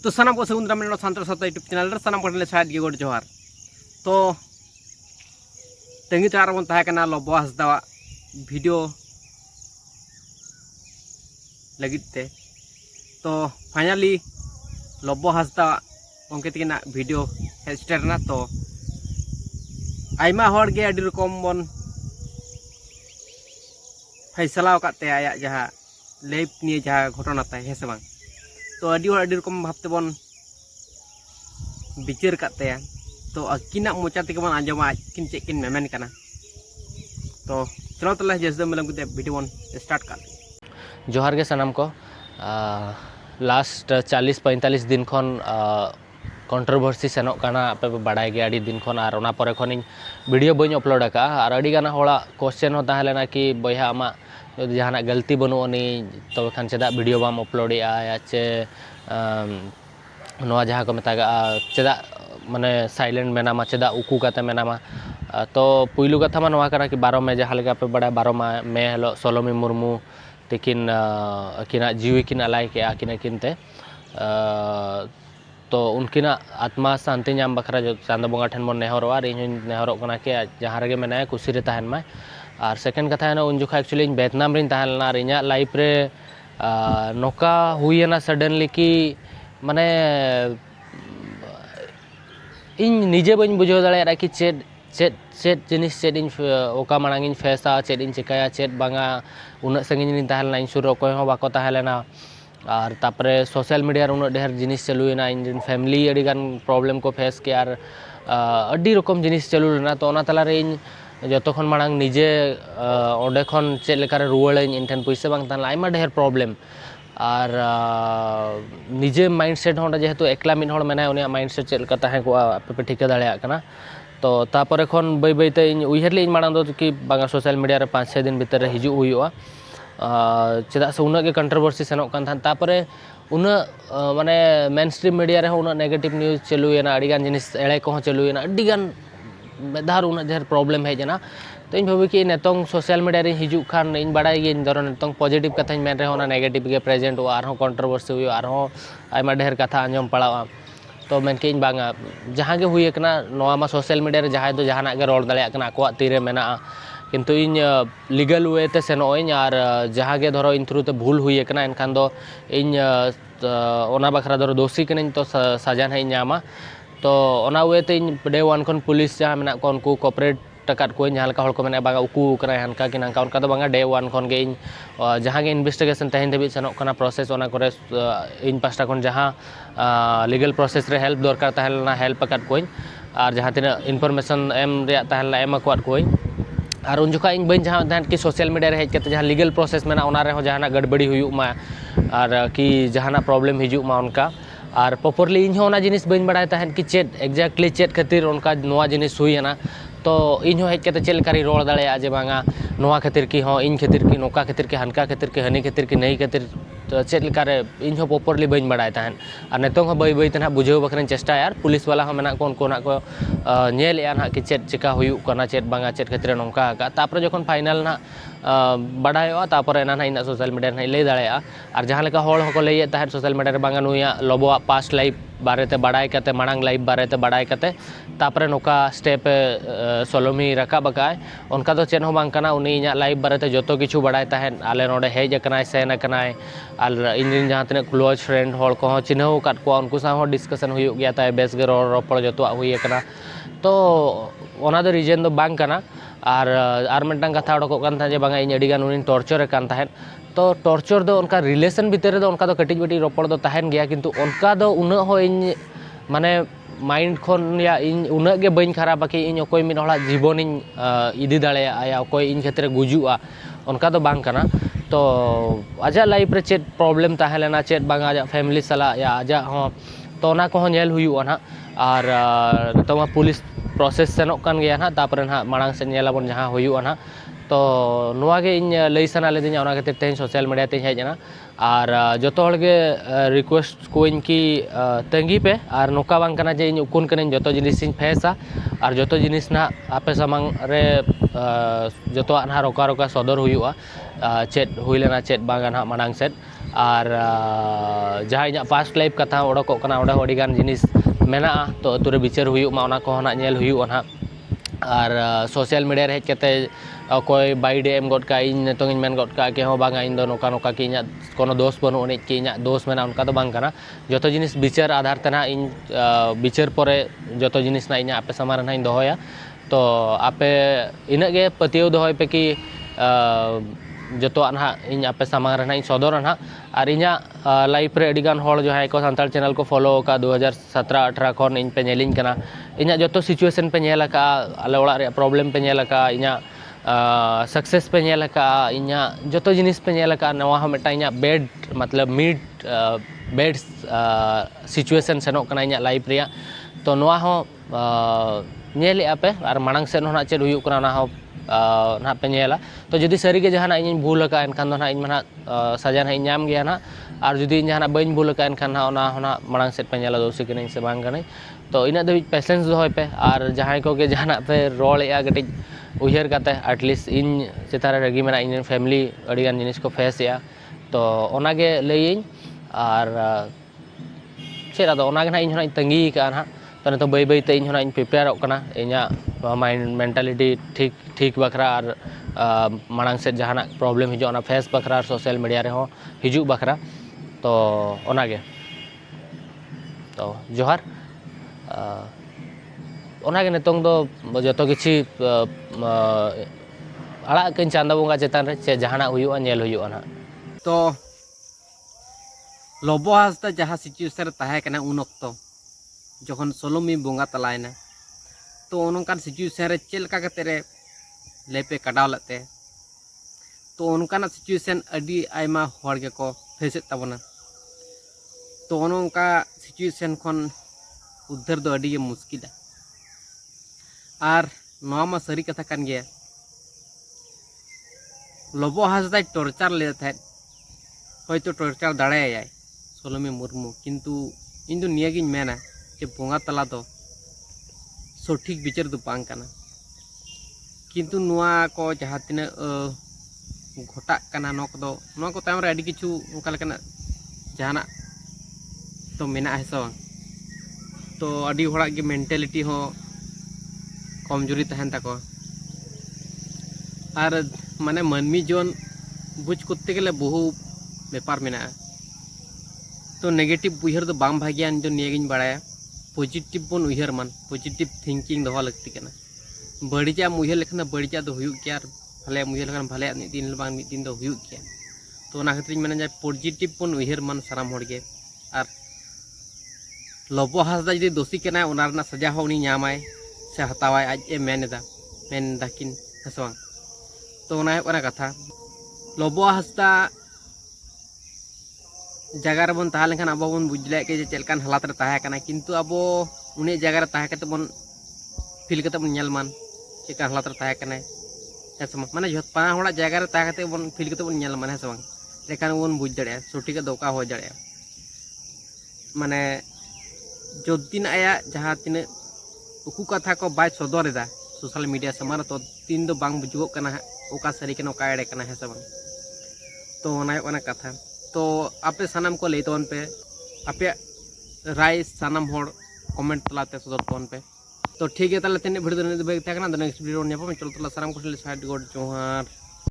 तो सानाम को सगुन राम सांताल सावता यूट्यूब चैनल रे सानाम को शायद गे गोड जोहार तो तंगी तार बन तहां लब्बो हासदा वीडियो लगिते तो फाइनली लब्बो हासदा उनके तकिना वीडियो हेस्टरना तो आयमा हर गे अडी रकम बन फैसला काते आया जहाँ लाइफ निये जहाँ घटना ताय है से बांग तो अडी रकम भाबते बन बिचार काते तो अकिना मोचा तक बन आंजमा किन चेक किन मेमेन कना तो चलो तला जैसे मिलम कुते वीडियो बन स्टार्ट कर जोहार के सनम को लास्ट 40-45 दिन खन कंट्रोवर्सी सेनोक काना पे बाडाय गे आडी दिन खन आर ओना परे खन वीडियो बन अपलोड का आर आडी गाना होड़ा क्वेश्चन हो ताहलेना कि बया आमा जहाना गलती बनुनी तब खान चेदा वीडियो बाम अपलोड या चे नोआ जहाँ को मेतागा चेदा माने साइलेंट मेनामा चेदा उकू काते मेनामा तो पुइलू कथा मा नोआ कना कि 12 में जहाँ लगा पे बड़ा 12 में हेलो सोलोमी मुर्मू तकिन अकिना जीवी किन अलाय के आकिन किनते तो उनकिना आत्मा शांति नाम बखरा जो चांद बंगा ठन मन नेहरवा रे नेहरोग कना के जहाँ रगे मेनाय कुसी रे तहन मा और सेकेंड कथा है उन जुखा एक्चुअली वियतनाम रिन तहलना रे इना लाइफ रे नोका हुईना सडनली कि माने इन निजे बन बुझाव दाड़ा कि चेड चेड चेड जिनिस चेड इन ओका मांग इन फेसा चेड इन चिकाया चेड बांगा उन संगिन तहलना इन सुर अकय हो बाको तहलेना और तापरे सोशल मीडिया उन ढेर जिनिस चलुना इन फैमिली अड़ी गान प्रॉब्लम को फेस के और अड़ी रकम जिनिस चलुना तो तलारे इन जतखन मांग निजे ओंडे खन चेद लेकारे रुवाड़ाइन इन ठन पैसा बांग ताहला आयमा ढेर प्रॉब्लम और निजे माइंडसेट होंडे जेहेतु एकला मिन होड़ मेना उनिया माइंडसेट चेद लेका ताहें को पे ठिका दाड़ेया कना तो तापरे खन बै बैते इन उइहरले इन मांग दो कि बांगा सोशल मीडिया रे 5-6 दिन भीतर रे हिजु हुयुआ चेदा से उना के कंट्रोवर्सी सेनोक कान थान तापरे उना माने मेन स्ट्रीम मीडिया रे उना नेगेटिव न्यूज चलुएना अड़ी गान जिनिस एळे को चलुएना अड़ी गान मेधार उना ढेर प्रॉब्लम है जना तो इन भावी कि नेतों सोशल मीडिया रे हिजु खान इन बड़ा गे इन दरो नेतों पॉजिटिव कथा मेन रे होना नेगेटिव गे प्रेजेंट हो आर हो कंट्रोवर्सी हुई आर हो आयमा ढेर कथा आंजम पड़ावा तो मेन के इन बांगा जहां गे हुई एकना नोआ मा सोशल मीडिया रे जहां दो जहाना गे रोड दाड़े कना को तीरे मेना किंतु इन लीगल वे ते सेनोइन और जहां गे धरो इन थ्रू ते भूल हुई एकना एनखान दो इन ओना बखरा धरो दोषी कनिन तो सजा है नामा तो ओना वे ते इन डे वन खन पुलिस जहां मेना को उनको कोऑपरेट टकाट को जहां लका हड़ को मेना बागा उकू करा हनका कि नंका उनका तो बांगा डे वन खन गे इन जहां गे इन्वेस्टिगेशन तहन देबी सेनोक कना प्रोसेस ओना करे इन पास्टा खन जहां लीगल प्रोसेस रे हेल्प दरकार तहलना हेल्प काट कोइन और जहां तिना इनफॉरमेशन एम रे तहलना एम अकवाट कोइन और उन जुखा इन बन जहां तहन कि सोशल मीडिया रे हेज के जहां लीगल प्रोसेस मेना ओना रे हो जहां गड़बड़ी हुई मा और कि जहां प्रॉब्लम हिजु मा उनका और प्रॉपरली इन होना जिनिस बन बड़ा तहन कि चेड एक्जैक्टली चेड खातिर उनका नोआ जिनिस हुईना तो इन हेज के चेद लेकारी रोड़ दाड़ेया जे बांगा नोआ खातिर कि हाँ इन खातिर कि नौका खातिर कि हनका खातिर कि हनी खातिर कि नहीं खातिर तो चेद लेकारे इन हो प्रॉपरली बन बड़ा तहन और नेतों हो बै बैते ना बुझाव बखरन चेष्टा यार पुलिस वाला हो मेना को उनको ना को नेलेया ना कि चेद चिका हुयुक कना चेद बांगा चेद खातिर नौका का तापर जखन फाइनल ना बाडायोआ तापर ना इन सोशल मीडिया ना लई दाड़ेया और जहां लेका होड़ होको लई तहन सोशल मीडिया रे बांगा नुया लबोआ पास्ट लाइफ बारेते बाडाय कते मांग लाइफ बारेते बाडाय कते तापर नौका स्टेप सोलोमी रकाब अकाय उनका तो चेन हो बांग कना उनी इना लाइफ बारेते जतो किछु बाडाय तहन आले नोडे हेज अकनाय सेन अकनाय और इन जहां तने क्लोज फ्रेंड होड़ को चिन्हव काट को उनको सा हो डिस्कशन हुयुक गया ताय बेस गे रोपड़ जतो हुई अकना तो ओना दो रीजन दो बांग कना और मिटन कथा उडको कान था जे बांगा इन अडी गान उनी टॉर्चर कान तहन तो टॉर्चर दो उनका रिलेशन भीतर दो उनका दो कटिज बटी रोपड़ दो तहन गया किंतु उनका दो उन हो इन माने माइंड खन या इन उन गे बन खराब कि इन अकोय मिन हड़ा जीवन इन इदी दाड़ेया या अकोय इन क्षेत्र गुजुआ उनका दो बांग कना तो आजा लाइफ रे चेद प्रॉब्लम ताहेलेना चेद बांगा आजा फैमिली सला या आजा हो तो ओना को नेल हुयुआ ना और तो पुलिस प्रोसेस सेनोक कान गया ना तापर ना मांग से नेलाबन जहां हुयुआ ना तो नोआ गे इन लई सना लेदिन ओना खातिर तेन सोशल मीडिया ते हेजना और जतो हड़ गे रिक्वेस्ट को इन की तंगी पे और नोका बांग कना जे इन उकुन कने जतो जिनिस इन फेसा और जतो जिनिस ना आपे सामांग रे जतो ना रोका रोका सदर हुयुआ चेद हुइलेना चेद बांगा ना मांग सेट और जहाँ इन पास्ट लाइफ कथा ओडकों कना ओडे अड़ी गान जिनिस मेना तो अतुरे बिचार हुयुग मा ओना को ना नेल हुयुग ना और सोशल मीडिया रे हेज कते अकोय बाइडे एम गड का इन नितों इन मेन गड का के हो बांगा इन दो नोका नोका कि इना कोनो दोष बनो उनी कि इना दोष मेना उनका तो बांग कना जतो जिनिस बिचार आधार तना इन बिचार परे जतो जिनिस ना इना आपे समार ना इन दोहोया तो आपे इना गे पतियो दोहोय पे कि जतो ना इन आपे समार ना इन सदर ना और इना लाइफ रे अडिगान होड़ जो है को संताल चैनल को फॉलो का 2017-18 खन इन पे नेलिंग कना इना जतो सिचुएशन पे नेला का आले ओड़ा रे प्रॉब्लम पे नेला का इना सक्सेस पे नेला का इना जतो जिनिस पे नेला का नवा हो मेटा इना बेड मतलब मिड बेड सिचुएशन सेनो कना इना लाइफ रे तो नवा हो नेले आपे और मांग से ना चेद हुयुग कना ना हो ना पे नेला तो जुदी सरी के जहाना इन भूल का एनखान दो ना इन मना सजा ना इन नाम गया ना और जुदी जहाना बइन भूल का एनखान ना ओना मांग सेट पे नेला दोसी कने से बांग कने तो इना दो पेशेंस दो पे और जहां को के जहाना पे रोलेया गटिज उयहर काते एटलिस्ट इन चितारे रगी मेना इन फैमिली अडिगान जिनिस को फेस या तो ओना गे लईइन और चेदा दो ओना गे ना इन होना तंगी का ना तो नितो बै बै ते इन होना इन प्रिपेयर कना इना माइंड मेंटालिटी ठीक बखरा और मांग से जहाना प्रॉब्लम हिजो ना फेस बखरा सोशल मीडिया रे हो हिजु बखरा तो ओना गे तो जोहार ओनागे नितों दो जतो किछि आड़ा कन चांदा बोंगा चेतान रे चे जहाना हुयुआ नेल हुयुआ ना तो लोबो हासदा जहाँ सिचुएशन ताहे कना उन अक्तो जखन सोलोमी बोंगा तलायना तो उनकान सिचुएशन रे चेलका कते रे लेपे कडाव लते तो उनकान सिचुएशन अडी आयमा होड़ के को फेस ताबना तो उनका सिचुएशन खन उद्धर दो अडी मुश्किल और नवा मा सरी कथा कान गया लोबो हासदा टॉर्चर ले था होयतो टॉर्चर दाड़े सोलोमी मुर्मू किंतु इन दो निया गिन मेना जे बोंगा तला दो सठिक विचार दो बांग काना किंतु नुआ को जहाँ तिना घटा काना नोक दो नुआ को तायम रे अडी किछु उनका लेकना जहाना तो मेना है सो तो अडी होड़ा की मेंटालिटी हो कमजोरी तहन तको और माने मनमी जोन बुझ करते गेले बहु बेपार मेना तो नेगेटिव उयहर दो बाम भागियान जो नियगिन बाड़ाया पॉजिटिव बन उयहर मान पॉजिटिव थिंकिंग दोहा लगती कना बड़ीजा उयहर लेखन बड़ीजा दो हुयुग गया भले उयहर लेखन भले मिद दिन बांग मिद दिन दो हुयुग गया तो ओना खातिर माने जा पॉजिटिव बन उयहर मान साराम होड़ के और लोबो हासदा जदि दोषी कना ओना रना सजा हो उनी ᱧᱟᱢᱟᱭ से हतावाय आज ए मेन दाकिन हसवा तो ओना है कथा लोबो हासदा जगह बन तहा लेखान अब बन बुझले के चलकान हालात रे तहा कना किंतु अब उनी जगह रे तहा कते बन फील कते बन नेल मान चेका हालात रे तहा कना हसमा माने जत पाना होड़ा जगह रे तहा कते बन फील कते बन नेल मान हसवा लेखान बन बुझ दड़े सठिक दोका हो दड़े माने जो दिन आया जहाँ तीन उकू कथा को बाय सदरेदा सोशल मीडिया समान तो तीन दो बांग बुझुगो कना ओका सरी कना ओका एड़े कना है सब तो ओना ओना कथा तो आपे सनम को लेतोन पे आपे राय सनम होड़ कमेंट तलाते सदर तोन पे तो ठीक है ताले तेने वीडियो ने नेक्स्ट वीडियो ने चल तला साराम को साइड गोड जोहार।